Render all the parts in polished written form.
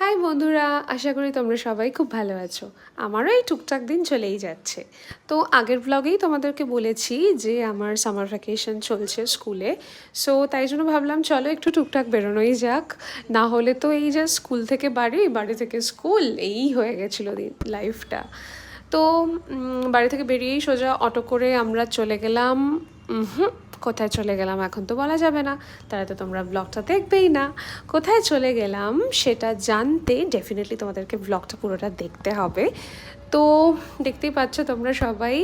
High বন্ধুরা, আশা করি তোমরা সবাই খুব ভালো আছো। আমারও এই টুকটাক দিন চলেই যাচ্ছে। তো আগের ব্লগেই তোমাদেরকে বলেছি যে আমার সামার ভ্যাকেশন চলছে স্কুলে। সো তাই জন্য ভাবলাম চলো একটু টুকটাক বেরোনোই যাক। না হলে তো এই যে স্কুল থেকে বাড়ি, বাড়ি থেকে স্কুল, এই হয়ে গেছিলো লাইফটা। তো বাড়ি থেকে বেরিয়েই সোজা অটো করে আমরা চলে গেলাম। কোথায় চলে গেলাম এখন তো বলা যাবে না, তারা তো তোমরা ব্লগটা দেখবেই না। কোথায় চলে গেলাম সেটা জানতে ডেফিনেটলি তোমাদেরকে ব্লগটা পুরোটা দেখতে হবে। তো দেখতেই পাচ্ছ তোমরা সবাই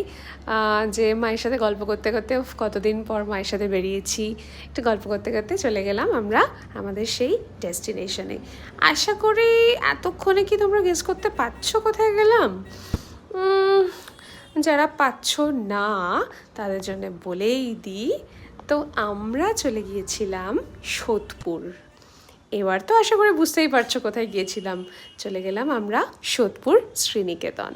যে মায়ের সাথে গল্প করতে করতে কতদিন পর মায়ের সাথে বেরিয়েছি, একটু গল্প করতে করতে চলে গেলাম আমরা আমাদের সেই ডেস্টিনেশনে। আশা করি এতক্ষণে কি তোমরা গেস করতে পারছো কোথায় গেলাম। যারা পাচ্ছ না তাদের জন্য বলেই দিই, তো আমরা চলে গিয়েছিলাম সোদপুর। এবার তো আশা করি বুঝতেই পারছো কোথায় গিয়েছিলাম। চলে গেলাম আমরা সোদপুর শ্রীনিকেতন।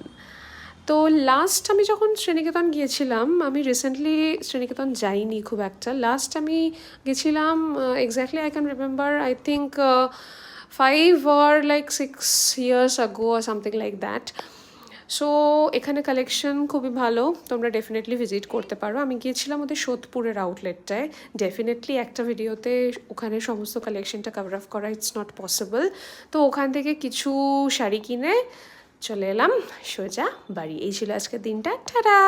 তো লাস্ট আমি যখন শ্রীনিকেতন গিয়েছিলাম, আমি রিসেন্টলি শ্রীনিকেতন যাইনি খুব একটা। লাস্ট আমি গেছিলাম exactly I can remember, I think 5 or like 6 years ago or something like that. So এখানে কালেকশন খুবই ভালো, তোমরা ডেফিনেটলি ভিজিট করতে পারো। আমি গিয়েছিলাম ওদের সোদপুরের আউটলেটটায়। ডেফিনেটলি একটা ভিডিওতে ওখানে সমস্ত কালেকশনটা কভার আপ করা ইটস নট পসিবল। তো ওখান থেকে কিছু শাড়ি কিনে চলে এলাম সোজা বাড়ি। এই ছিল আজকের দিনটা। টাটা।